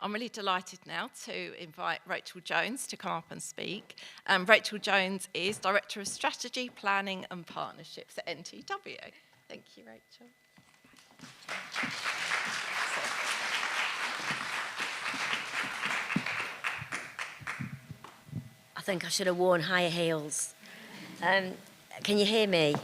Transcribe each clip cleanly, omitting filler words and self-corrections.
I'm really delighted now to invite Rachel Jones to come up and speak. Rachel Jones is Director of Strategy, Planning and Partnerships at NTW. Thank you, Rachel. I think I should have worn higher heels. Can you hear me?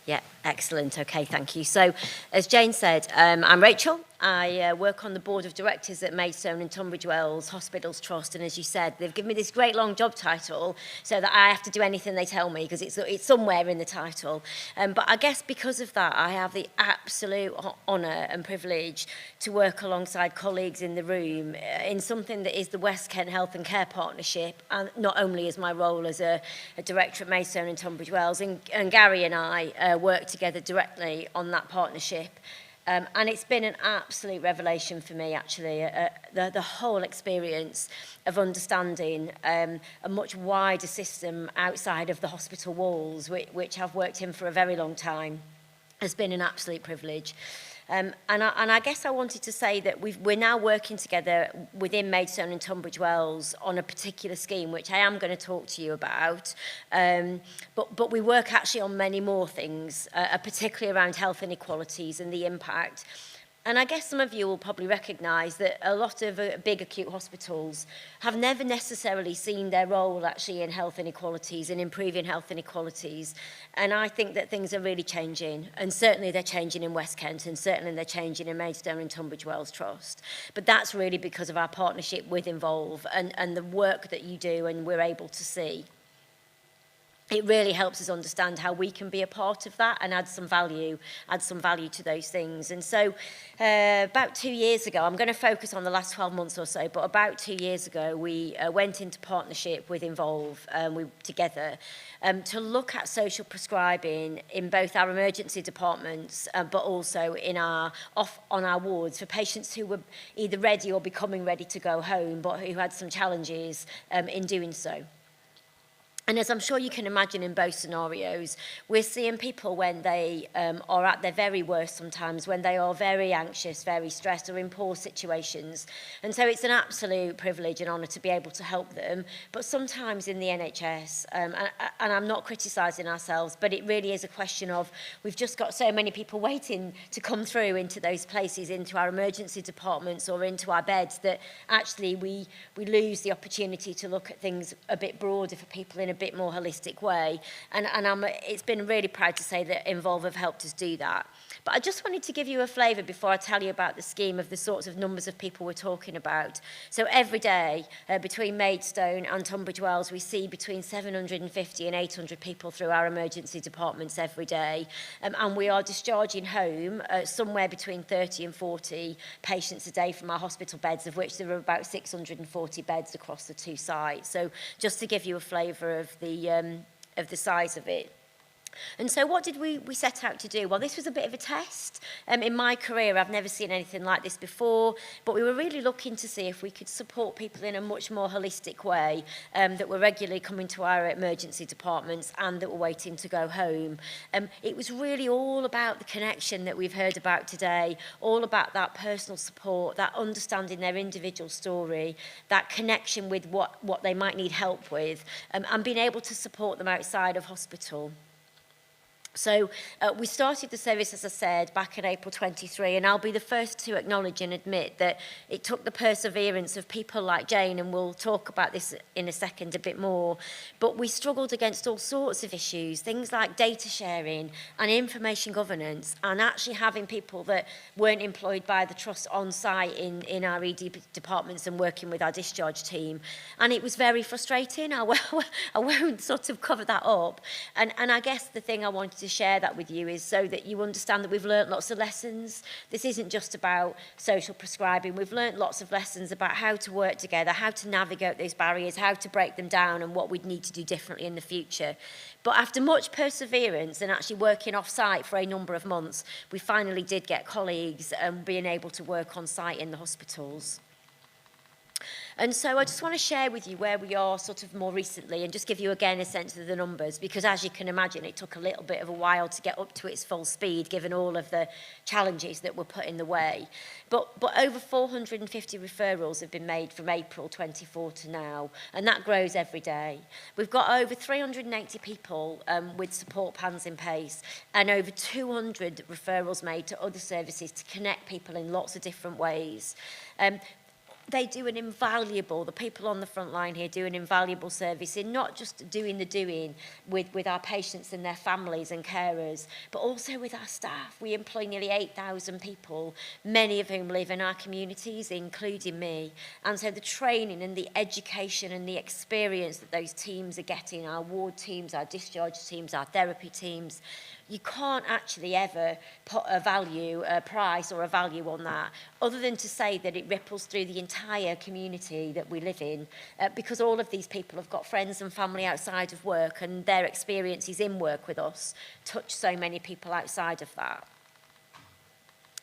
Yeah, excellent. Okay, thank you. So, as Jane said, I'm Rachel. I work on the board of directors at Maidstone and Tunbridge Wells Hospitals Trust, and as you said, they've given me this great long job title so that I have to do anything they tell me because it's somewhere in the title. But I guess because of that, I have the absolute honour and privilege to work alongside colleagues in the room in something that is the West Kent Health and Care Partnership, and not only as my role as a director at Maidstone and Tunbridge Wells, and Gary and I work together directly on that partnership. And it's been an absolute revelation for me, actually, the whole experience of understanding a much wider system outside of the hospital walls, which I've worked in for a very long time, has been an absolute privilege. And I guess I wanted to say that we're now working together within Maidstone and Tunbridge Wells on a particular scheme, which I am going to talk to you about. But we work actually on many more things, particularly around health inequalities and the impact. And I guess some of you will probably recognise that a lot of big acute hospitals have never necessarily seen their role actually in health inequalities and improving health inequalities. And I think that things are really changing. And certainly they're changing in West Kent, and certainly they're changing in Maidstone and Tunbridge Wells Trust. But that's really because of our partnership with Involve and the work that you do and we're able to see. It really helps us understand how we can be a part of that and add some value to those things. And so about 2 years ago, I'm going to focus on the last 12 months or so, but about 2 years ago, we went into partnership with Involve together to look at social prescribing in both our emergency departments, but also on our wards for patients who were either ready or becoming ready to go home, but who had some challenges in doing so. And as I'm sure you can imagine in both scenarios, we're seeing people when they are at their very worst sometimes, when they are very anxious, very stressed, or in poor situations. And so it's an absolute privilege and honour to be able to help them. But sometimes in the NHS, and I'm not criticising ourselves, but it really is a question of we've just got so many people waiting to come through into those places, into our emergency departments or into our beds, that actually we lose the opportunity to look at things a bit broader for people in a bit more holistic way, and it's been really proud to say that Involve have helped us do that. But I just wanted to give you a flavour before I tell you about the scheme of the sorts of numbers of people we're talking about. So every day between Maidstone and Tunbridge Wells, we see between 750 and 800 people through our emergency departments every day, and we are discharging home somewhere between 30 and 40 patients a day from our hospital beds, of which there are about 640 beds across the two sites. So just to give you a flavour of the size of it. And so what did we set out to do? Well, this was a bit of a test. In my career, I've never seen anything like this before, but we were really looking to see if we could support people in a much more holistic way that were regularly coming to our emergency departments and that were waiting to go home. It was really all about the connection that we've heard about today, all about that personal support, that understanding their individual story, that connection with what they might need help with, and being able to support them outside of hospital. So we started the service, as I said, back in April 23, and I'll be the first to acknowledge and admit that it took the perseverance of people like Jane, and we'll talk about this in a second a bit more, but we struggled against all sorts of issues, things like data sharing and information governance, and actually having people that weren't employed by the Trust on site in our ED departments and working with our discharge team. And it was very frustrating. I won't sort of cover that up. And I guess the thing I wanted to share that with you is so that you understand that we've learnt lots of lessons. This isn't just about social prescribing. We've learnt lots of lessons about how to work together, how to navigate those barriers, how to break them down, and what we'd need to do differently in the future. But after much perseverance and actually working off-site for a number of months, we finally did get colleagues being able to work on-site in the hospitals. And so I just want to share with you where we are sort of more recently and just give you again a sense of the numbers, because as you can imagine, it took a little bit of a while to get up to its full speed, given all of the challenges that were put in the way. But over 450 referrals have been made from April 24 to now, and that grows every day. We've got over 380 people with support plans in place, and over 200 referrals made to other services to connect people in lots of different ways. They do an invaluable, the people on the front line here do an invaluable service in not just doing the doing with our patients and their families and carers, but also with our staff. We employ nearly 8,000 people, many of whom live in our communities, including me. And so the training and the education and the experience that those teams are getting, our ward teams, our discharge teams, our therapy teams, you can't actually ever put a value, a price or a value on that, other than to say that it ripples through the entire community that we live in, because all of these people have got friends and family outside of work, and their experiences in work with us touch so many people outside of that.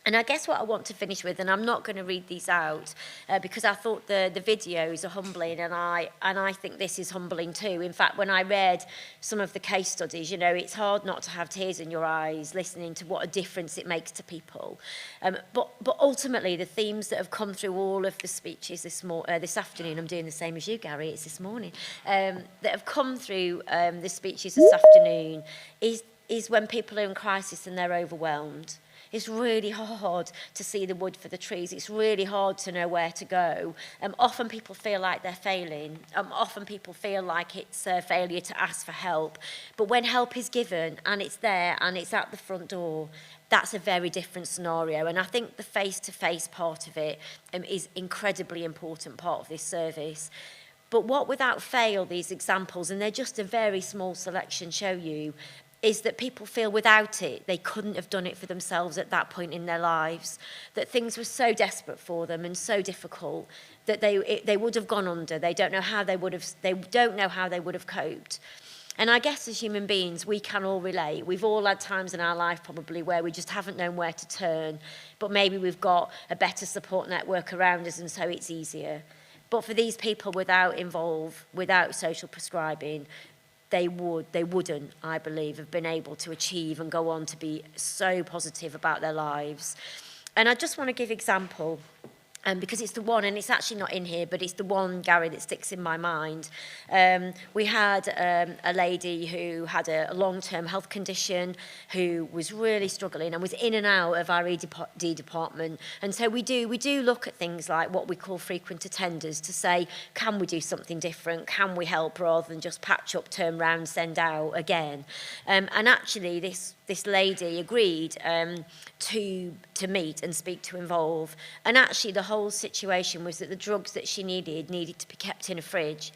And I guess what I want to finish with, and I'm not going to read these out because I thought the videos are humbling, and I think this is humbling too. In fact, when I read some of the case studies, you know, it's hard not to have tears in your eyes listening to what a difference it makes to people. But ultimately, the themes that have come through all of the speeches this afternoon, I'm doing the same as you, Gary, it's this morning, that have come through the speeches this afternoon is when people are in crisis and they're overwhelmed. It's really hard to see the wood for the trees. It's really hard to know where to go. Often people feel like they're failing. Often people feel like it's a failure to ask for help. But when help is given and it's there and it's at the front door, that's a very different scenario. And I think the face-to-face part of it is incredibly important part of this service. But what without fail these examples, and they're just a very small selection, show you, is that people feel without it, they couldn't have done it for themselves at that point in their lives, that things were so desperate for them and so difficult that they would have gone under. They don't know how they would have coped. And I guess as human beings, we can all relate. We've all had times in our life probably where we just haven't known where to turn, but maybe we've got a better support network around us and so it's easier. But for these people without social prescribing, they wouldn't, I believe, have been able to achieve and go on to be so positive about their lives. And I just want to give example, because it's the one, and it's actually not in here, but it's the one, Gary, that sticks in my mind. We had a lady who had a long-term health condition, who was really struggling and was in and out of our ED department. And so we do look at things like what we call frequent attenders to say, can we do something different? Can we help rather than just patch up, turn round, send out again? And actually, this lady agreed to meet and speak to Involve. And actually, the whole situation was that the drugs that she needed to be kept in a fridge.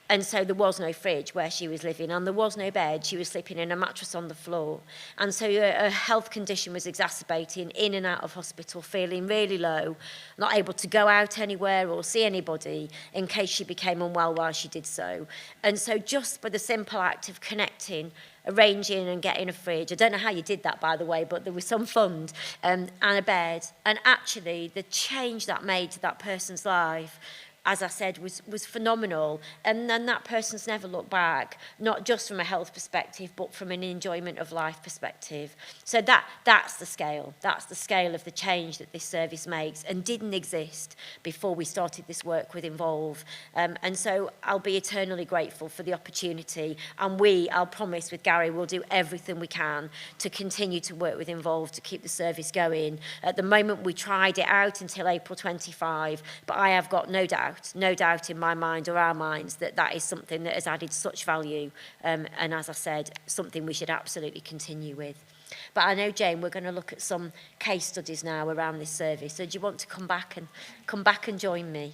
And so there was no fridge where she was living, and there was no bed. She was sleeping in a mattress on the floor. And so her health condition was exacerbating, in and out of hospital, feeling really low, not able to go out anywhere or see anybody in case she became unwell while she did so. And so just by the simple act of connecting, arranging and getting a fridge, I don't know how you did that, by the way, but there was some fund, and a bed. And actually, the change that made to that person's life, as I said, was phenomenal. And then that person's never looked back, not just from a health perspective, but from an enjoyment of life perspective. So that's the scale. That's the scale of the change that this service makes and didn't exist before we started this work with Involve. And so I'll be eternally grateful for the opportunity. And I'll promise with Gary, we'll do everything we can to continue to work with Involve to keep the service going. At the moment, we tried it out until April 25, but I have got no doubt in my mind or our minds that is something that has added such value, and as I said, something we should absolutely continue with. But I know, Jane, we're going to look at some case studies now around this service. So do you want to come back and join me?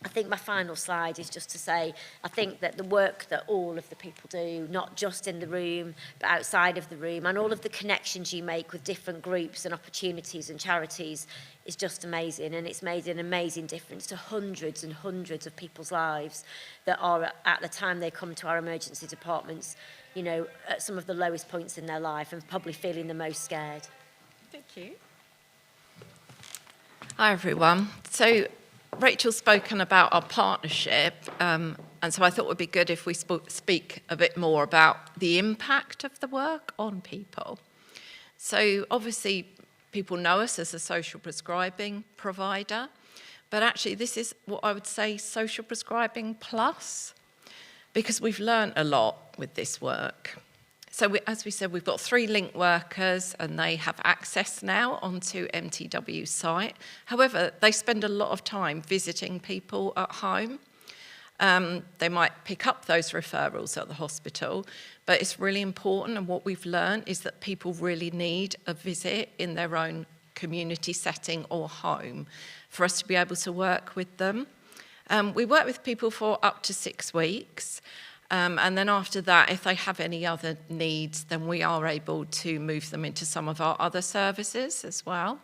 I think my final slide is just to say, I think that the work that all of the people do, not just in the room, but outside of the room, and all of the connections you make with different groups and opportunities and charities is just amazing. And it's made an amazing difference to hundreds and hundreds of people's lives that are, at the time they come to our emergency departments, you know, at some of the lowest points in their life and probably feeling the most scared. Thank you. Hi, everyone. So Rachel's spoken about our partnership, and so I thought it would be good if we speak a bit more about the impact of the work on people. So obviously, people know us as a social prescribing provider, but actually this is what I would say social prescribing plus, because we've learned a lot with this work. So as we said, we've got 3 link workers and they have access now onto MTW's site. However, they spend a lot of time visiting people at home. They might pick up those referrals at the hospital, but it's really important, and what we've learned is that people really need a visit in their own community setting or home for us to be able to work with them. We work with people for up to 6 weeks. And then after that, if they have any other needs, then we are able to move them into some of our other services as well.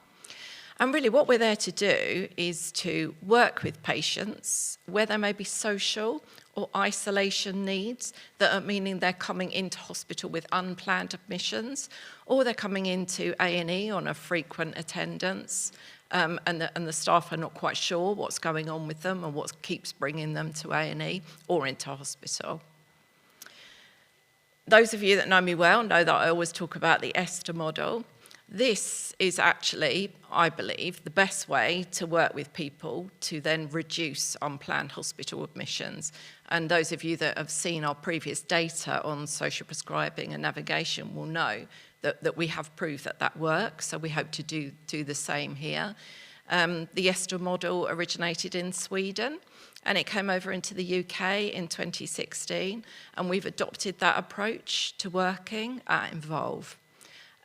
And really what we're there to do is to work with patients where there may be social or isolation needs that are meaning they're coming into hospital with unplanned admissions, or they're coming into A&E on a frequent attendance, and the staff are not quite sure what's going on with them and what keeps bringing them to A&E or into hospital. Those of you that know me well know that I always talk about the ESTER model. This is actually, I believe, the best way to work with people to then reduce unplanned hospital admissions. And those of you that have seen our previous data on social prescribing and navigation will know that we have proved that works, so we hope to do the same here. The ESTER model originated in Sweden, and it came over into the UK in 2016, and we've adopted that approach to working at Involve.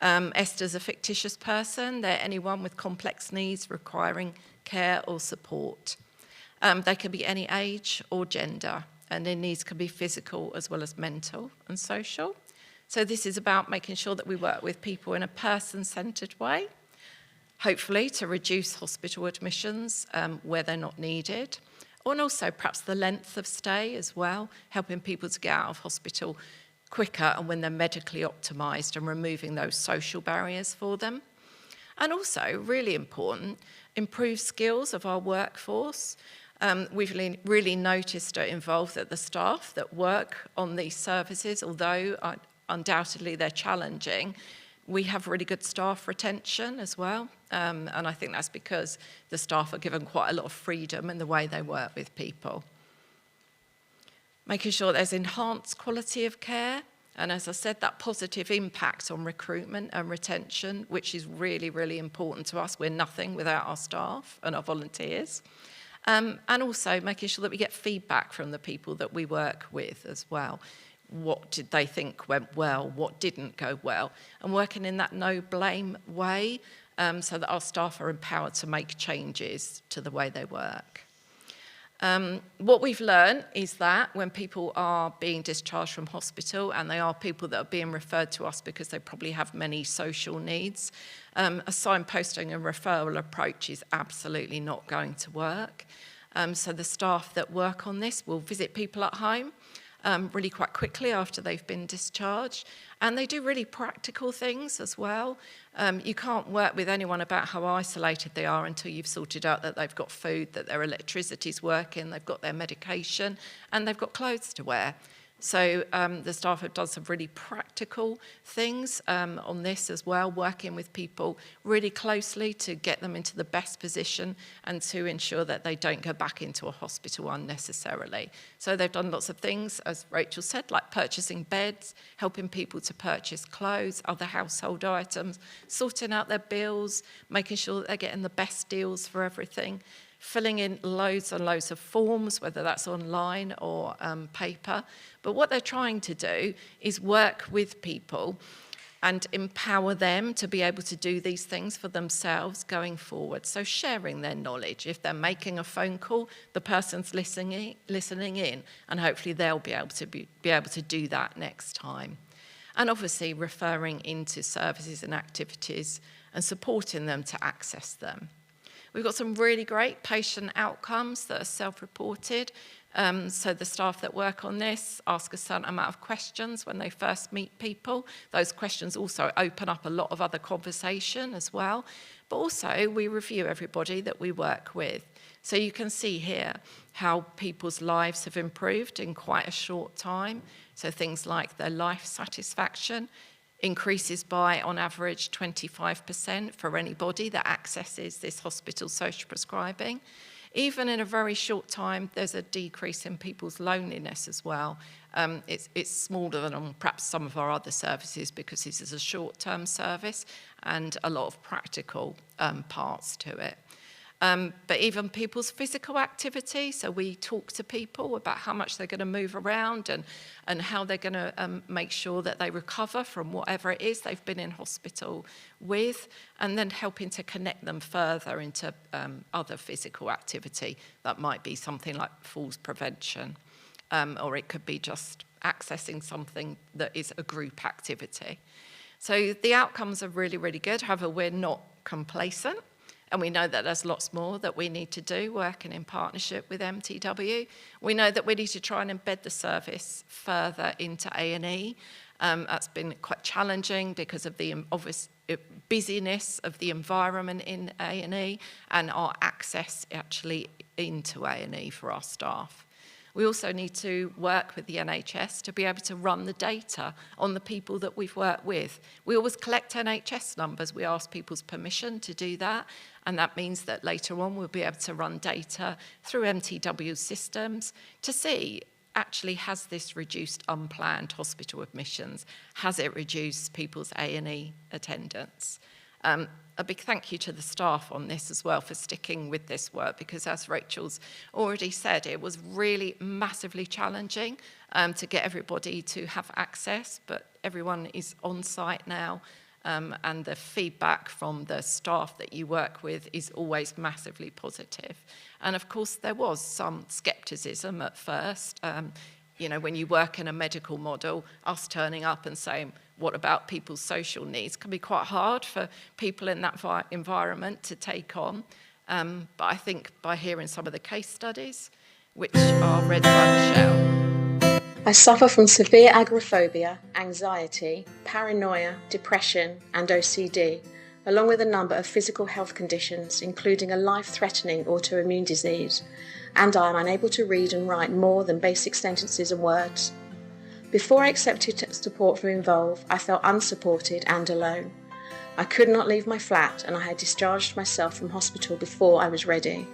Esther's a fictitious person. They're anyone with complex needs requiring care or support. They can be any age or gender, and their needs can be physical as well as mental and social. So this is about making sure that we work with people in a person-centred way, hopefully to reduce hospital admissions where they're not needed, and also perhaps the length of stay as well, helping people to get out of hospital quicker and when they're medically optimised, and removing those social barriers for them. And also, really important, improve skills of our workforce. We've really noticed or involved that the staff that work on these services, although undoubtedly they're challenging, we have really good staff retention as well, and I think that's because the staff are given quite a lot of freedom in the way they work with people. Making sure there's enhanced quality of care, and as I said, that positive impact on recruitment and retention, which is really, really important to us. We're nothing without our staff and our volunteers. And also making sure that we get feedback from the people that we work with as well. What did they think went well? What didn't go well? And working in that no-blame way so that our staff are empowered to make changes to the way they work. What we've learned is that when people are being discharged from hospital, and they are people that are being referred to us because they probably have many social needs, a signposting and referral approach is absolutely not going to work. So the staff that work on this will visit people at home really quite quickly after they've been discharged. And they do really practical things as well. You can't work with anyone about how isolated they are until you've sorted out that they've got food, that their electricity's working, they've got their medication, and they've got clothes to wear. So the staff have done some really practical things on this as well, working with people really closely to get them into the best position and to ensure that they don't go back into a hospital unnecessarily. So they've done lots of things, as Rachel said, like purchasing beds, helping people to purchase clothes, other household items, sorting out their bills, making sure that they're getting the best deals for everything, filling in loads and loads of forms, whether that's online or paper. But what they're trying to do is work with people and empower them to be able to do these things for themselves going forward. So sharing their knowledge. If they're making a phone call, the person's listening in, and hopefully they'll be able to do that next time. And obviously referring into services and activities and supporting them to access them. We've got some really great patient outcomes that are self-reported. So the staff that work on this ask a certain amount of questions when they first meet people. Those questions also open up a lot of other conversation as well. But also we review everybody that we work with. So you can see here how people's lives have improved in quite a short time. So things like their life satisfaction increases by, on average, 25% for anybody that accesses this hospital social prescribing. Even in a very short time, there's a decrease in people's loneliness as well. It's smaller than on perhaps some of our other services because this is a short-term service and a lot of practical parts to it. But even people's physical activity, so we talk to people about how much they're going to move around and how they're going to make sure that they recover from whatever it is they've been in hospital with, and then helping to connect them further into other physical activity. That might be something like falls prevention, or it could be just accessing something that is a group activity. So the outcomes are really, really good. However, we're not complacent. And we know that there's lots more that we need to do, working in partnership with MTW. We know that we need to try and embed the service further into A&E. That's been quite challenging because of the obvious busyness of the environment in A&E and our access actually into A&E for our staff. We also need to work with the NHS to be able to run the data on the people that we've worked with. We always collect NHS numbers. We ask people's permission to do that, and that means that later on we'll be able to run data through MTW systems to see, actually, has this reduced unplanned hospital admissions? Has it reduced people's A&E attendance? A big thank you to the staff on this as well for sticking with this work, because as Rachel's already said, it was really massively challenging to get everybody to have access, but everyone is on site now, and the feedback from the staff that you work with is always massively positive. And of course, there was some scepticism at first. You know, when you work in a medical model, us turning up and saying, what about people's social needs, can be quite hard for people in that environment to take on. But I think by hearing some of the case studies, which are read by Michelle. I suffer from severe agoraphobia, anxiety, paranoia, depression, and OCD, along with a number of physical health conditions, including a life-threatening autoimmune disease, and I am unable to read and write more than basic sentences and words. Before I accepted support from Involve, I felt unsupported and alone. I could not leave my flat, and I had discharged myself from hospital before I was ready.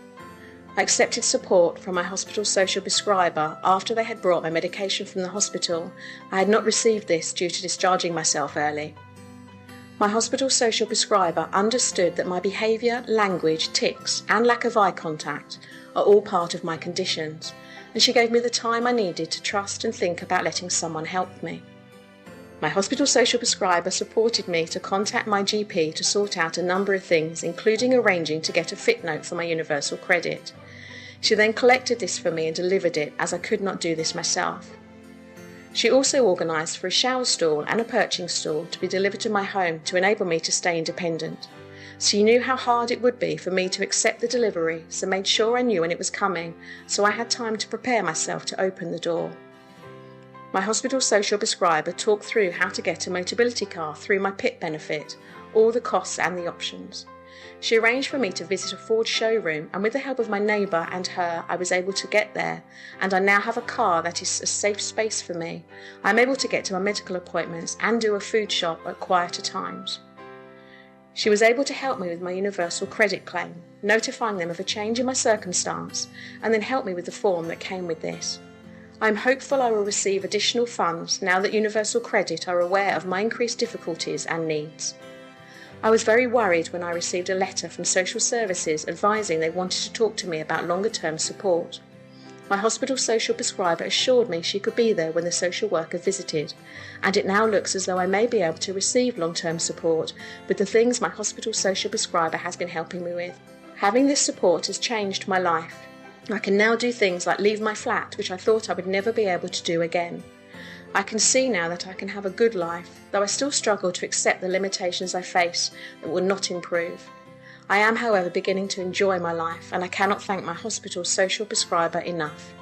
I accepted support from my hospital social prescriber after they had brought my medication from the hospital. I had not received this due to discharging myself early. My hospital social prescriber understood that my behaviour, language, tics and lack of eye contact are all part of my conditions, and she gave me the time I needed to trust and think about letting someone help me. My hospital social prescriber supported me to contact my GP to sort out a number of things, including arranging to get a fit note for my universal credit. She then collected this for me and delivered it, as I could not do this myself. She also organised for a shower stall and a perching stall to be delivered to my home to enable me to stay independent. She knew how hard it would be for me to accept the delivery, so made sure I knew when it was coming, so I had time to prepare myself to open the door. My hospital social prescriber talked through how to get a Motability car through my PIP benefit, all the costs and the options. She arranged for me to visit a Ford showroom, and with the help of my neighbour and her, I was able to get there, and I now have a car that is a safe space for me. I'm able to get to my medical appointments and do a food shop at quieter times. She was able to help me with my universal credit claim, notifying them of a change in my circumstance, and then help me with the form that came with this. I am hopeful I will receive additional funds now that Universal Credit are aware of my increased difficulties and needs. I was very worried when I received a letter from Social Services advising they wanted to talk to me about longer-term support. My hospital social prescriber assured me she could be there when the social worker visited, and it now looks as though I may be able to receive long-term support with the things my hospital social prescriber has been helping me with. Having this support has changed my life. I can now do things like leave my flat, which I thought I would never be able to do again. I can see now that I can have a good life, though I still struggle to accept the limitations I face that will not improve. I am, however, beginning to enjoy my life, and I cannot thank my hospital social prescriber enough.